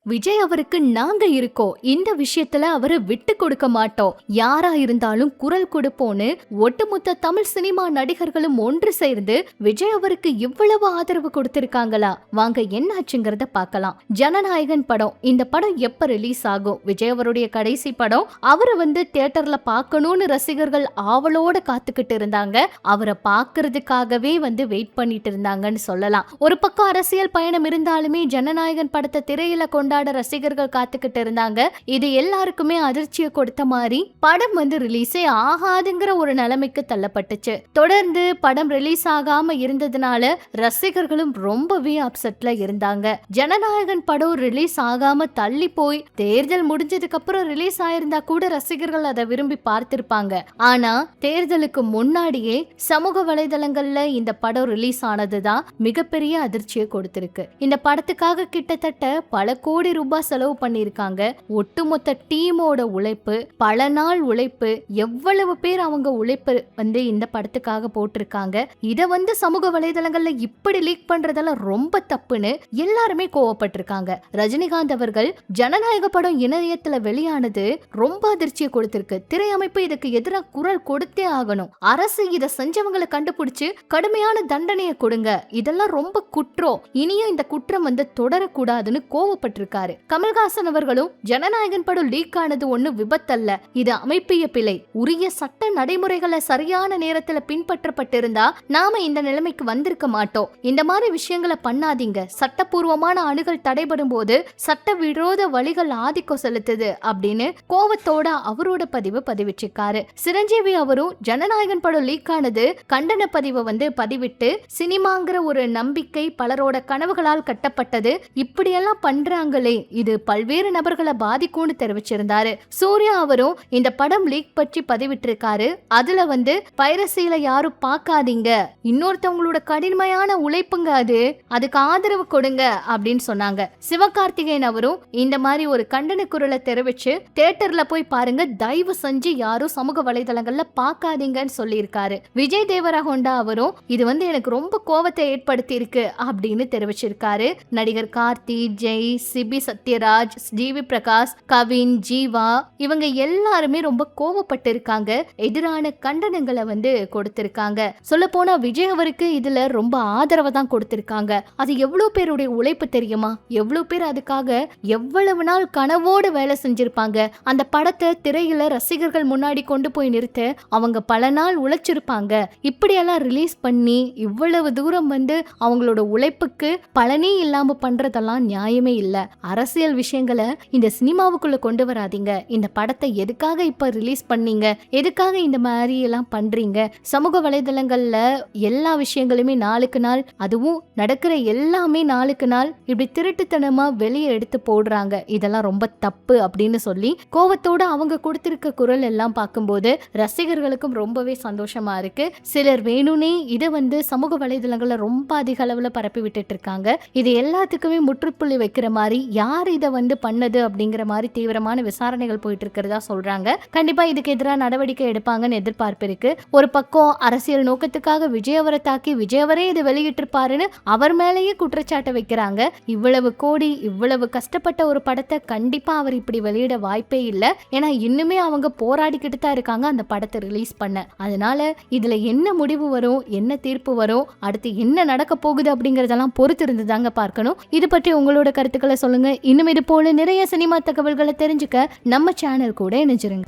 விஜய் அவருக்கு நாங்க இருக்கோம், இந்த விஷயத்துல அவரை விட்டு கொடுக்க மாட்டோம், யாரா இருந்தாலும் குரல் கொடுப்போன்னு ஒட்டுமொத்த தமிழ் சினிமா நடிகர்களும் ஒன்று சேர்ந்து விஜய் அவருக்கு இவ்வளவு ஆதரவு கொடுத்திருக்காங்களா? வாங்க என்னாச்சுங்கிறத பார்க்கலாம். ஜனநாயகன் படம், இந்த படம் எப்ப ரிலீஸ் ஆகும்? விஜய் அவருடைய கடைசி படம். அவரை தியேட்டர்ல பார்க்கணும்னு ரசிகர்கள் ஆவலோட காத்துக்கிட்டு இருந்தாங்க. அவரை பார்க்கறதுக்காகவே வெயிட் பண்ணிட்டு இருந்தாங்கன்னு சொல்லலாம். ஒரு பக்கம் அரசியல் பயணம் இருந்தாலுமே ஜனநாயகன் படத்தை திரையில கொண்டாட ரசிகர்கள் காத்துக்கிட்டு இருந்தாங்க. இது எல்லாருக்குமே அதிர்ச்சியை கொடுத்த மாதிரி படம் ரிலீஸே ஆகாதுங்கிற ஒரு நிலைமைக்கு தள்ளப்பட்டுச்சு. தொடர்ந்து படம் ரிலீஸ் ஆகாம இருந்ததுனால ரசிகர்களும் ரொம்பவே அப்செட்ல இருந்தாங்க. ஜனநாயகன் படம் ரிலீஸ் ஆகாம தள்ளி போய் தேர்தல் முடிஞ்சதுக்கு அப்புறம் ரிலீஸ் ஆயிருந்தா கூட ரசிகர்கள் அதை விரும்பி பார்த்திருப்பாங்க. ஆனா தேர்தலுக்கு முன்னாடியே சமூக வலைதளங்கள்ல இந்த படம் ரிலீஸ் ஆனதுதான் மிகப்பெரிய அதிர்ச்சியை கொடுத்திருக்கு. இந்த படத்துக்காக கிட்டத்தட்ட பல கோடி ரூபாய் செலவு பண்ணிருக்காங்க. ஒட்டுமொத்த டீமோட உழைப்பு, பல நாள் உழைப்பு, எவ்வளவு பேர் அவங்க உழைப்பு இந்த படத்துக்காக போட்டிருக்காங்க. இத சமூக வலைதளங்கள்ல இப்படி லீக் பண்றதெல்லாம் ரொம்ப தப்புன்னு எல்லாருமே கோவப்பட்டிருக்காங்க. ரஜினிகாந்த் அவர்கள் ஜனநாயக படம் இணையத்துல வெளியானது ரொம்ப அதிர்ச்சியை கொடுத்திருக்கு. திரை அமைப்பு இதுக்கு எதிராக குரல் கொடுத்தே ஆகணும். அரசு இதை செஞ்சவங்களை கண்டுபிடிச்சு கடுமையான தண்டனையை கொடுங்க. இதெல்லாம் ரொம்ப குற்றம். இனியும் இந்த குற்றம் தொடரக்கூடாதுன்னு கோவப்பட்டிருக்காரு. கமல்ஹாசன் அவர்களும் ஜனநாயகன் படம் லீக் ஆனது ஒண்ணு விபத்தல்ல, இது அமைப்பிய பிழை. உரிய சட்ட நடைமுறைகளை சரியான நேரத்துல பின்பற்றப்பட்டிருந்தா நாம இந்த நிலைமைக்கு வந்திருக்க மாட்டோம். இந்த மாதிரி விஷயங்களை பண்ணாதீங்க. சட்டப்பூர்வமான அணுகல் தடைபடும் போது சட்டவிரோத வழிகள் ஆதிக்கம் செலுத்துது அப்படின்னு கோவத்தோட அவரோட பதிவு பதிவிட்டிருக்காரு. சிரஞ்சீவி அவரும் ஜனநாயகன் படம் லீக் ஆனது கண்டன பதிவை பதிவிட்டு, சினிமாங்கிற ஒரு நம்பிக்கை பலரோட கனவுகளால் கட்டப்பட்டது, இப்படியெல்லாம் பண்றாங்களே, இது பல்வேறு நபர்களை பாதிக்கும்னு தெரிவிச்சிருந்தாரு. சூர்யா அவரும் இந்த படம் லீக் பற்றி பதிவிட்டிருக்காரு. அதுல பைரசியில யாரும் பார்க்காதீங்க, இன்னொருத்தவங்களோட கடினமையான உழைப்புங்க, அதுக்கு ஆதரவு கொடுங்க அப்படின்னு சொன்னாங்க. சிவகார்த்திகேயன் அவரும் இந்த மாதிரி ஒரு கண்டன குரலை தெரிவிச்சு, தியேட்டர்ல போய் பாருங்க, தயவு செஞ்சு யாரும் சமூக வலைதளங்கள்ல பார்க்காதீங்கன்னு சொல்லியிருக்காரு. விஜய் தேவரகொண்டா அவரும் இது எனக்கு ரொம்ப கோபத்தை ஏற்படுத்தி இருக்கு அப்படின்னு தெரிவிச்சிருக்காரு. நடிகர் கார்த்தி, ஜெய், சிபி சத்யராஜ், ஜிவி பிரகாஷ், கவின், ஜீவா இவங்க எல்லாருமே ரொம்ப கோவப்பட்டு இருக்காங்க. எதிரான கண்டனங்களை கொடுத்திருக்காங்க. சொல்ல போனா விஜய் அவருக்கு இதுல ரொம்ப ஆதரவை தான் கொடுத்திருக்காங்க. அது எவ்வளவு பேருடைய உழைப்பு தெரியுமா? எவ்வளவு பேர் அதுக்காக எவ்வளவு நாள் கனவோடு வேலை செஞ்சிருப்பாங்க. அந்த படத்தை திரையில ரசிகர்கள் முன்னாடி கொண்டு போய் நிறுத்த அவங்க பல நாள் உழைச்சிருப்பாங்க. இப்படியெல்லாம் ரிலீஸ் பண்ணி இவ்வளவு தூரம் அவங்களோட உழைப்புக்கு பலனே இல்லாம பண்றதெல்லாம் நியாயமே இல்ல. அரசியல் விஷயங்களை இந்த சினிமாவுக்குள்ள கொண்டு வராதீங்க. இந்த படத்தை எதுக்காக இப்ப ரிலீஸ் பண்ணீங்க? எதுக்காக இந்த மாதிரி எல்லாம் பண்றீங்க? சமூக வலைதளங்கள்ல எல்லா விஷயங்களுமே நாளுக்கு நாள், அதுவும் நடக்கிற எல்லாமே நாளுக்கு நாள் இப்படி திருட்டுத்தனமா வெளியே எடுத்து போடுறாங்க. இதெல்லாம் ரொம்ப தப்பு அப்படின்னு சொல்லி கோவத்தோட அவங்க கொடுத்திருக்க குரல் எல்லாம் பார்க்கும்போது ரசிகர்களுக்கும் ரொம்பவே சந்தோஷமா இருக்கு. சிலர் வேணும்னே இதை சமூக வலைதளங்கள்ல ரொம்ப அதிக அளவுல பரப்பி விட்டுட்டு இருக்காங்க. இது எல்லாத்துக்குமே முற்றுப்புள்ளி வைக்கிற மாதிரி யார் இதை பண்ணது அப்படிங்கிற மாதிரி தீவிரமான விசாரணைகள் போயிட்டு இருக்கிறதா சொல்றாங்க. கண்டிப்பா இதுக்கு எதிராக நடவடிக்கை எடுப்பாங்கன்னு எதிர்பார்ப்பு இருக்கு. ஒரு பக்கம் அரசியல் நோக்கத்துக்காக விஜய் அவரை தாக்கி விஜய் அவரே இதை வெளியிட்டிருப்பாருன்னு அவர் மேலேயே குற்றச்சாட்டை வைக்கிறாங்க. இவ்வளவு கோடி இவ்வளவு கஷ்டப்பட்ட ஒரு படத்தை கண்டிப்பா அவர் இப்படி வெளியிட வாய்ப்பே இல்லை. ஏன்னா இன்னுமே அவங்க போராடிக்கிட்டு தான் இருக்காங்க அந்த படத்தை ரிலீஸ் பண்ண. அதனால இதுல என்ன முடிவு வரும், என்ன தீர்ப்பு வரும், அடுத்து என்ன நடக்க போகுது அப்படிங்கறதெல்லாம் பொறுத்து இருந்து தாங்க பார்க்கணும். இது பற்றி உங்களோட கருத்துக்களை சொல்லுங்க. இன்னும் இது போல நிறைய சினிமா தகவல்களை தெரிஞ்சுக்க நம்ம சேனல் கூட இணைஞ்சிருங்க.